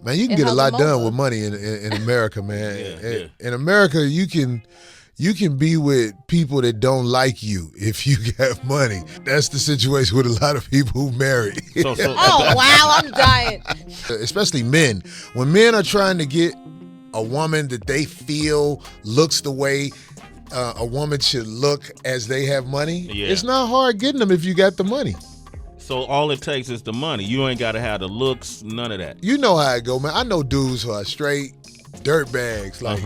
Man, you can get a lot done with money in America, man. In America, you can be with people that don't like you if you have money. That's the situation with a lot of people who marry. Oh, wow, I'm dying. Especially men. When men are trying to get a woman that they feel looks the way a woman should look as they have money, it's not hard getting them if you got the money. So all it takes is the money. You ain't got to have the looks, none of that. You know how it go, man. I know dudes who are straight dirtbags, like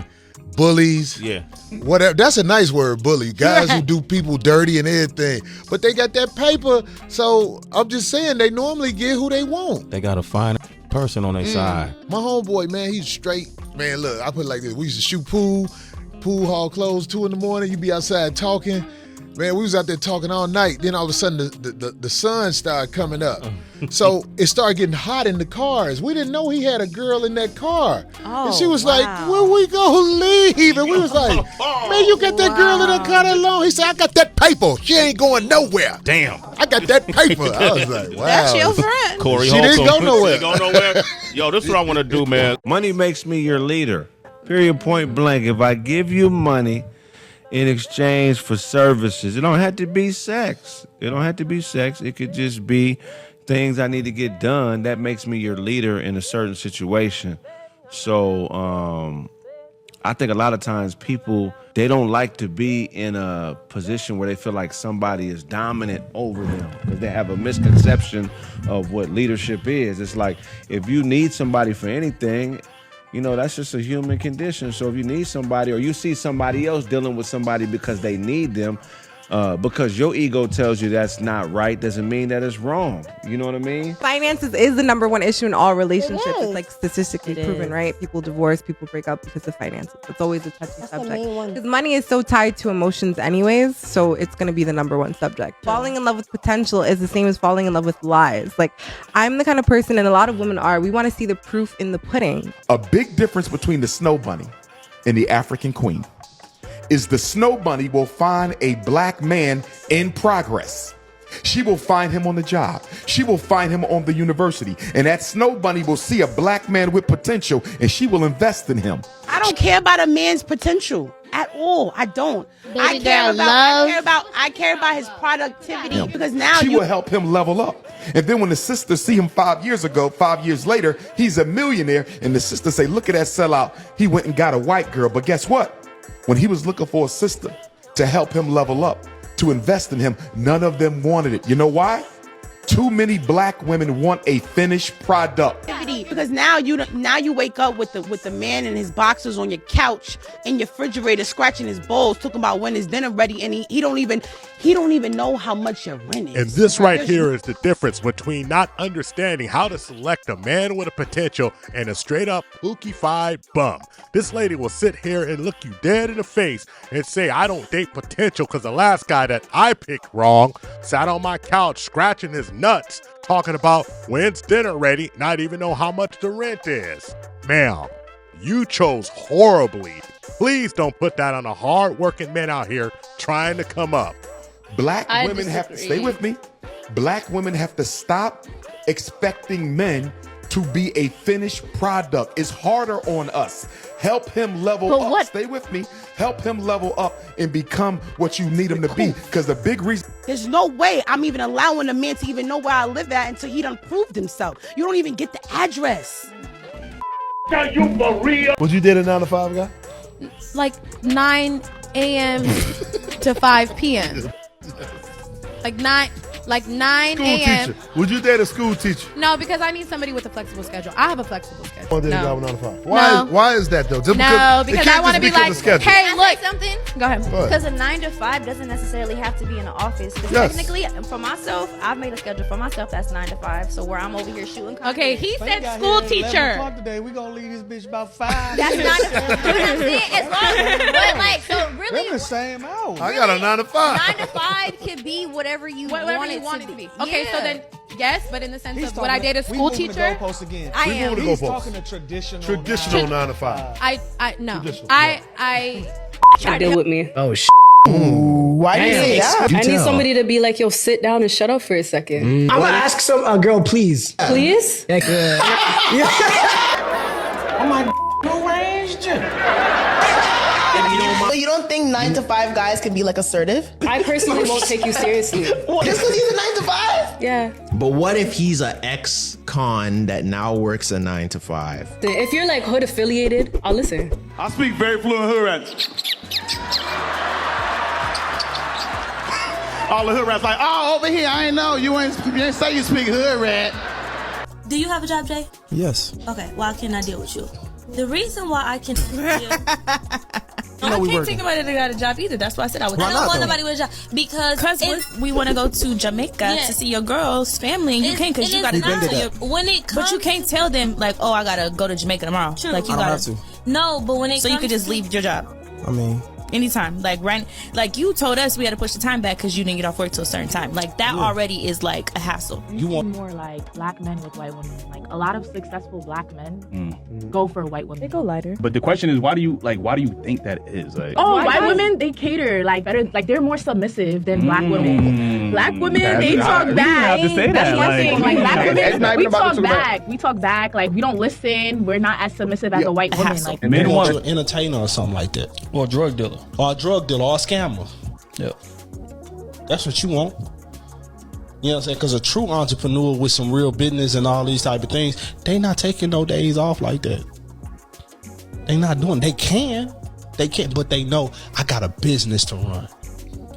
bullies. Yeah. Whatever. That's a nice word, bully. Guys who do people dirty and everything. But they got that paper, so I'm just saying they normally get who they want. They got a fine person on their side. My homeboy, man, he's straight. Man, look, I put it like this. We used to shoot pool hall closed 2 a.m. You be outside talking. Man, we was out there talking all night. Then all of a sudden, the sun started coming up. So it started getting hot in the cars. We didn't know he had a girl in that car. Oh, and she was like, where we gonna leave? And we was like, man, you got that girl in that car that long? He said, I got that paper. She ain't going nowhere. Damn. I got that paper. I was like, wow. That's your friend. Corey She didn't go nowhere. She didn't go nowhere. Yo, this is what I want to do, man. Money makes me your leader. Period, point blank. If I give you money in exchange for services, it don't have to be sex. It don't have to be sex. It could just be things I need to get done. That makes me your leader in a certain situation. So I think a lot of times people, they don't like to be in a position where they feel like somebody is dominant over them because they have a misconception of what leadership is. It's like if you need somebody for anything, you know, that's just a human condition. So if you need somebody or you see somebody else dealing with somebody because they need them, because your ego tells you that's not right, doesn't mean that it's wrong. You know what I mean? Finances is the #1 issue in all relationships. It's like statistically proven, right? People divorce, people break up because of finances. It's always a touchy subject. Because money is so tied to emotions anyways, so it's going to be the #1 subject. Falling in love with potential is the same as falling in love with lies. Like, I'm the kind of person, and a lot of women are, we want to see the proof in the pudding. A big difference between the snow bunny and the African queen is the snow bunny will find a black man in progress. She will find him on the job. She will find him on the university. And that snow bunny will see a black man with potential and she will invest in him. I don't care about a man's potential at all. I don't. I care about his productivity because now she will help him level up. And then when the sisters see him 5 years ago, 5 years later, he's a millionaire. And the sisters say, look at that sellout. He went and got a white girl. But guess what? When he was looking for a sister to help him level up, to invest in him, none of them wanted it. You know why? Too many black women want a finished product. Because now you wake up with the man in his boxers on your couch in your refrigerator scratching his bowls, talking about when his dinner ready, and he don't even know how much your rent is. And this right here is the difference between not understanding how to select a man with a potential and a straight up pookie-fied bum. This lady will sit here and look you dead in the face and say, I don't date potential because the last guy that I picked wrong sat on my couch scratching his nuts talking about when's dinner ready, not even know how much the rent is. Ma'am, you chose horribly. Please don't put that on the hard-working men out here trying to come up. Black women have to, stay with me. Black women have to stop expecting men to be a finished product. It's harder on us. Help him level up. What? Stay with me. Help him level up and become what you need him to be. Because the big reason... There's no way I'm even allowing a man to even know where I live at until he done proved himself. You don't even get the address. Are you for real? Would you date a 9-to-5 guy? Like 9 a.m. to 5 p.m. Like 9 a.m. Would you date a school teacher? No, because I need somebody with a flexible schedule. I have a flexible schedule. I want to date a guy with 9-to-5. Why is that though? Just because I want to be like, hey, look. Something? Go ahead. Because a 9-to-5 doesn't necessarily have to be in the office. Because technically, for myself, I've made a schedule for myself that's 9 to 5. So where I'm over here shooting. Okay, he said school teacher. Today we gonna leave this bitch about 5. That's not. You know what I'm saying? As long, but like, so really, they're the same hours. I got a 9-to-5. 9 to 5 could be whatever you want it to be. Okay, so then yes, but in the sense of would I date a school teacher? I am. He's talking to traditional 9-to-5. I no. I deal with me. Oh why do you say that? I need somebody to be like, yo, sit down and shut up for a second. I'm gonna ask a girl, please. Please? Yeah. my no range. So you don't think 9 to 5 guys could be like assertive? I personally won't take you seriously. Just because he's a 9 to 5? Yeah. But what if he's an ex-con that now works a 9 to 5? If you're like hood affiliated, I'll listen. I speak very fluent hood rats. All the hood rats like, oh, over here, I ain't know. You ain't say you speak hood rat. Do you have a job, Jay? Yes. Okay, why can't I deal with you? The reason why I can I can't think about it. I got a job either. That's why I said I would. I don't want nobody with a job because we want to go to Jamaica to see your girl's family, and you can't because you got to. When it comes, but you can't tell them like, oh, I gotta go to Jamaica tomorrow. True. Like you gotta. No, but when it so you could just leave your job. I mean. Anytime, like you told us we had to push the time back because you didn't get off work till a certain time. Like that already is like a hassle. You want more like black men with white women. Like a lot of successful black men go for white women. They go lighter. But the question is, why do you think that is? Like, white women, they cater like better. Like they're more submissive than black women. Black women, they talk back. You have to say That's that. one thing. Like black women, we talk back. Back. We talk back. Like we don't listen. We're not as submissive as a white woman. Like And they want you an entertainer or something like that, or a drug dealer, or a scammer. Yeah, that's what you want. You know what I'm saying? Because a true entrepreneur with some real business and all these type of things, they not taking no days off like that. They not doing. They can, but they know I got a business to run,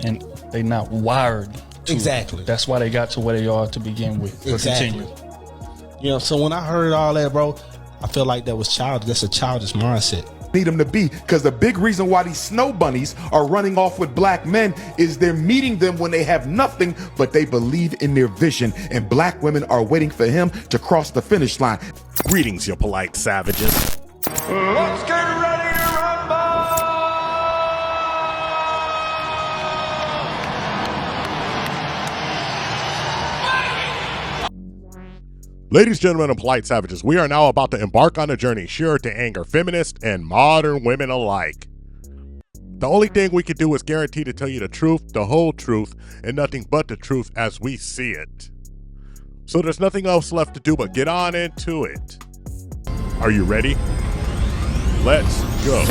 and they not wired. Exactly. That's why they got to where they are to begin with. Exactly. You know, so when I heard all that, bro, I feel like that was childish. That's a childish mindset. Need them to be, because the big reason why these snow bunnies are running off with black men is they're meeting them when they have nothing, but they believe in their vision, and black women are waiting for him to cross the finish line. Greetings, you polite savages. Let's get ready to rumble! Ladies, gentlemen, and polite savages, we are now about to embark on a journey sure to anger feminists and modern women alike. The only thing we can do is guarantee to tell you the truth, the whole truth, and nothing but the truth as we see it. So there's nothing else left to do but get on into it. Are you ready? Let's go.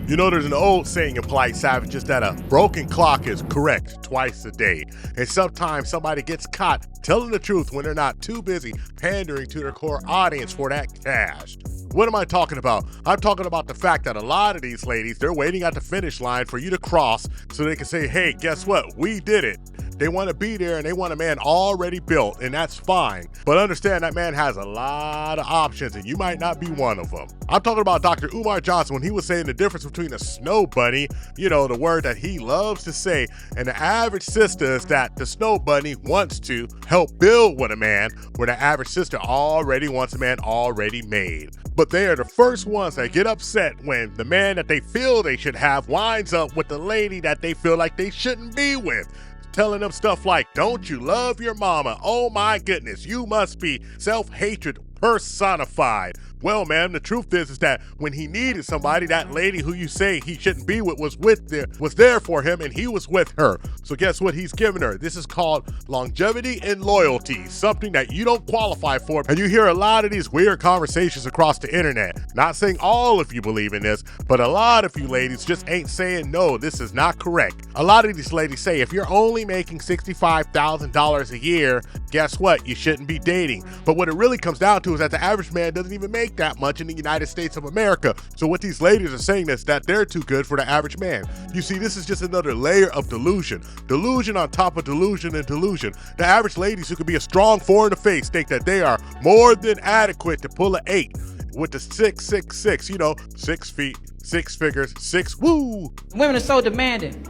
You know, there's an old saying in polite savages that a broken clock is correct twice a day. And sometimes somebody gets caught telling the truth when they're not too busy pandering to their core audience for that cash. What am I talking about? I'm talking about the fact that a lot of these ladies, they're waiting at the finish line for you to cross so they can say, hey, guess what? We did it. They want to be there and they want a man already built, and that's fine. But understand that man has a lot of options and you might not be one of them. I'm talking about Dr. Umar Johnson when he was saying the difference between a snow bunny, you know, the word that he loves to say, and the average sister is that the snow bunny wants to help build with a man, where the average sister already wants a man already made. But they are the first ones that get upset when the man that they feel they should have winds up with the lady that they feel like they shouldn't be with. Telling them stuff like, don't you love your mama? Oh my goodness, you must be self-hatred personified. Well, ma'am, the truth is that when he needed somebody, that lady who you say he shouldn't be with was there for him, and he was with her. So guess what he's giving her? This is called longevity and loyalty, something that you don't qualify for. And you hear a lot of these weird conversations across the internet. Not saying all of you believe in this, but a lot of you ladies just ain't saying, no, this is not correct. A lot of these ladies say, if you're only making $65,000 a year, guess what? You shouldn't be dating. But what it really comes down to is that the average man doesn't even make that much in the United States of America. So what these ladies are saying is that they're too good for the average man. You see, this is just another layer of delusion. Delusion on top of delusion and delusion. The average ladies who could be a strong 4 in the face think that they are more than adequate to pull an 8 with the 666, you know, 6 feet, 6 figures, 6 woo. Women are so demanding.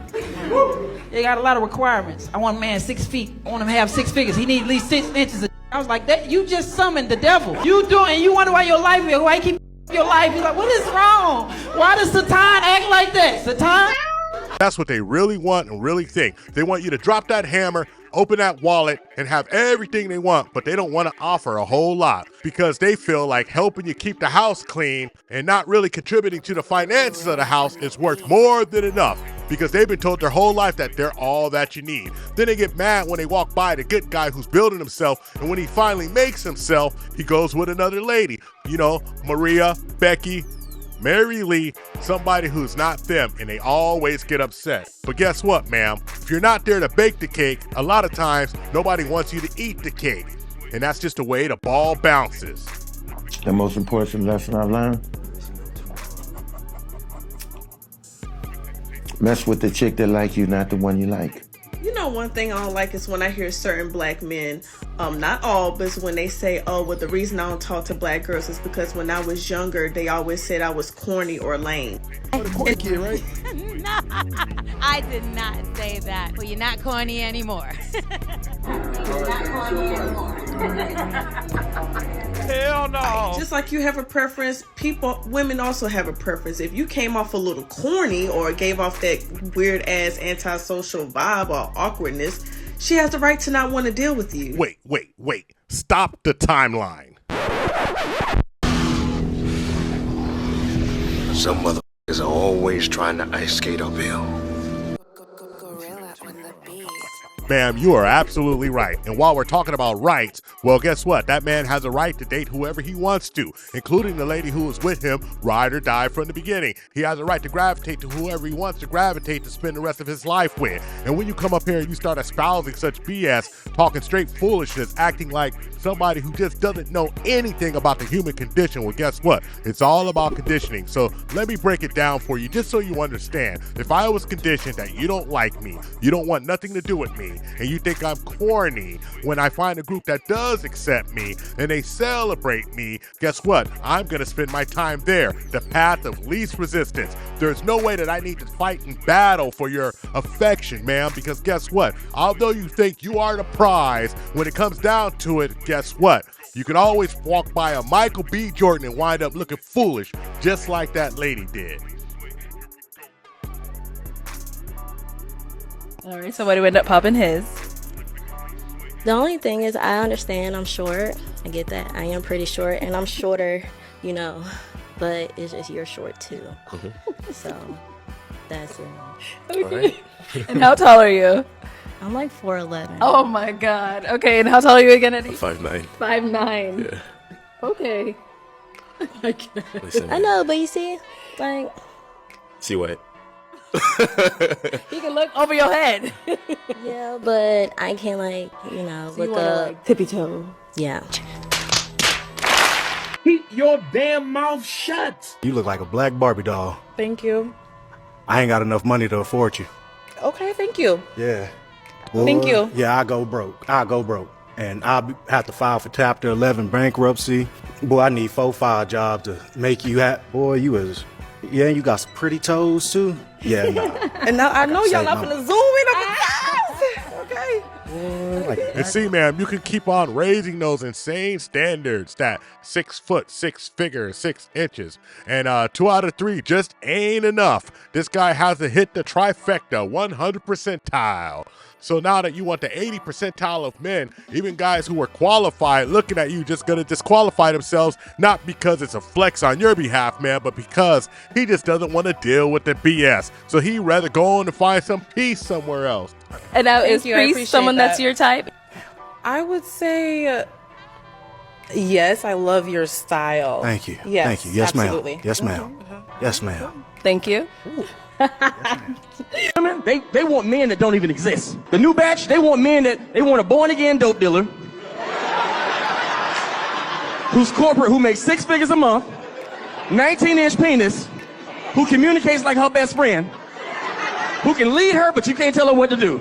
They got a lot of requirements. I want a man 6 feet. I want him to have 6 figures. He needs at least 6 inches of I was like, that you just summoned the devil. You do, and you wonder why your life, why you keep your life. You're like, what is wrong? Why does Satan act like that? Satan? That's what they really want and really think. They want you to drop that hammer, open that wallet, and have everything they want, but they don't want to offer a whole lot because they feel like helping you keep the house clean and not really contributing to the finances of the house is worth more than enough. because they've been told their whole life that they're all that you need. Then they get mad when they walk by the good guy who's building himself, and when he finally makes himself, he goes with another lady. You know, Maria, Becky, Mary Lee, somebody who's not them, and they always get upset. But guess what, ma'am? If you're not there to bake the cake, a lot of times nobody wants you to eat the cake. And that's just the way the ball bounces. The most important lesson I've learned? Mess with the chick that like you, not the one you like. You know, one thing I don't like is when I hear certain black men, not all, but it's when they say, oh, well, the reason I don't talk to black girls is because when I was younger, they always said I was corny or lame. Oh, the corny kid, right? No, I did not say that. Well, you're not corny anymore. Hell no. Just like you have a preference, women also have a preference. If you came off a little corny or gave off that weird ass antisocial vibe or awkwardness, she has the right to not want to deal with you. Wait. Stop the timeline. Some motherfuckers are always trying to ice skate uphill. Ma'am, you are absolutely right. And while we're talking about rights, well, guess what? That man has a right to date whoever he wants to, including the lady who was with him, ride or die from the beginning. He has a right to gravitate to whoever he wants to gravitate to spend the rest of his life with. And when you come up here and you start espousing such BS, talking straight foolishness, acting like somebody who just doesn't know anything about the human condition, well, guess what? It's all about conditioning. So let me break it down for you just so you understand. If I was conditioned that you don't like me, you don't want nothing to do with me, and you think I'm corny, when I find a group that does accept me and they celebrate me, guess what? I'm going to spend my time there, the path of least resistance. There's no way that I need to fight and battle for your affection, ma'am, because guess what? Although you think you are the prize, when it comes down to it, guess what? You can always walk by a Michael B. Jordan and wind up looking foolish, just like that lady did. All right, somebody would end up popping his. The only thing is, I understand I'm short. I get that. I am pretty short, and I'm shorter, you know, but it's just you're short too. So that's it. Okay. And how tall are you? I'm like 4'11". Oh my God. Okay, and how tall are you again, Eddie? 5'9". 5'9". Yeah. Okay. Listen, I know, but you see, like. See what? You can look over your head. Yeah, but I can't, like, you know, so look you up. like, tippy toe. Yeah. Keep your damn mouth shut. You look like a black Barbie doll. Thank you. I ain't got enough money to afford you. Okay, thank you. Yeah. Thank you. Yeah, I go broke. And have to file for Chapter 11 bankruptcy. Boy, I need 4-5 jobs to make you happy. Boy, yeah, you got some pretty toes too. Yeah, no. And now I know y'all not gonna zoom in on the guys. Okay. And see, ma'am, you can keep on raising those insane standards that 6 foot, 6 figure, 6 inches. And 2 out of 3 just ain't enough. This guy has to hit the trifecta, 100 percentile. So now that you want the 80 percentile of men, even guys who were qualified looking at you just gonna disqualify themselves, not because it's a flex on your behalf, man, but because he just doesn't want to deal with the BS. So he'd rather go on and find some peace somewhere else. And now is Priest someone that's your type? I would say yes, I love your style. Thank you. Yes, Thank you. Yes, absolutely. ma'am. Yes, ma'am. Yes, ma'am. Thank you. Women, they want men that don't even exist. The new batch, they want a born again dope dealer who's corporate, who makes 6 figures a month, 19-inch penis, who communicates like her best friend, who can lead her, but you can't tell her what to do.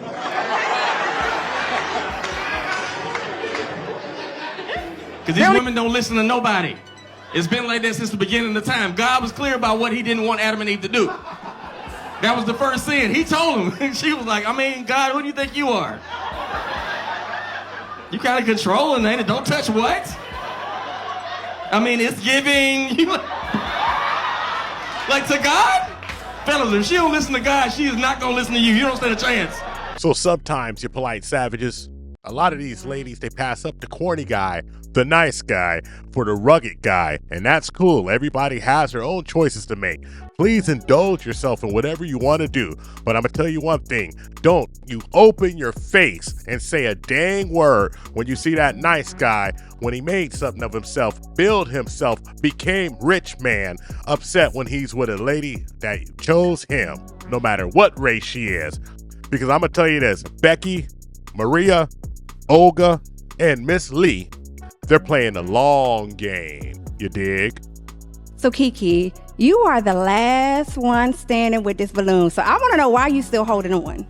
Because these women don't listen to nobody. It's been like that since the beginning of time. God was clear about what he didn't want Adam and Eve to do. That was the first sin. He told him. She was like, I mean, God, who do you think you are? You kind of controlling, ain't it? Don't touch what? I mean, it's giving. Like to God? Fellas, if she don't listen to God, she is not going to listen to you. You don't stand a chance. So sometimes, you polite savages, A lot of these ladies, they pass up the corny guy, the nice guy, for the rugged guy, and that's cool. Everybody has their own choices to make. Please indulge yourself in whatever you want to do, but I'm gonna tell you one thing. Don't you open your face and say a dang word when you see that nice guy, when he made something of himself, build himself, became rich man, upset when he's with a lady that chose him, no matter what race she is. Because I'm gonna tell you this, Becky, Maria, Olga, and Miss Lee, they're playing the long game. You dig? So Kiki, you are the last one standing with this balloon. So I want to know why you still holding on.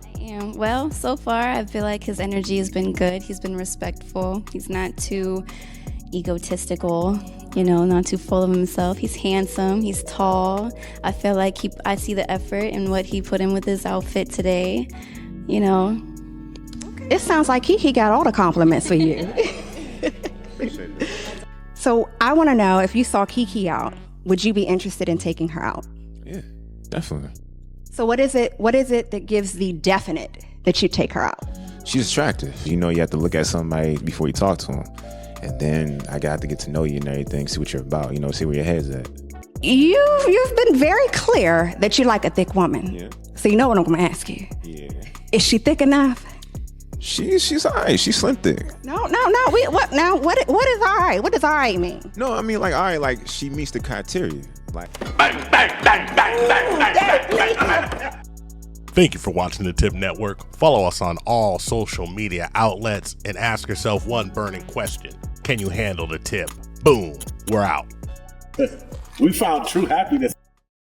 Well, so far I feel like his energy has been good. He's been respectful. He's not too egotistical, not too full of himself. He's handsome. He's tall. I feel like I see the effort in what he put in with his outfit today. It sounds like he got all the compliments for you. So I want to know, if you saw Kiki out, would you be interested in taking her out? Yeah, definitely. So what is it that gives the definite that you take her out? She's attractive. You have to look at somebody before you talk to them. And then I got to get to know you and everything, see what you're about, see where your head's at. You've been very clear that you like a thick woman. Yeah. So you know what I'm going to ask you. Yeah. Is she thick enough? She's all right. She's slim thick. No. What is all right? What does all right mean? No, I mean, like, all right, like, she meets the criteria. Like, bang, bang, bang, bang, bang, bang. Thank you for watching the TIP Network. Follow us on all social media outlets and ask yourself one burning question. Can you handle the tip? Boom. We're out. We found true happiness.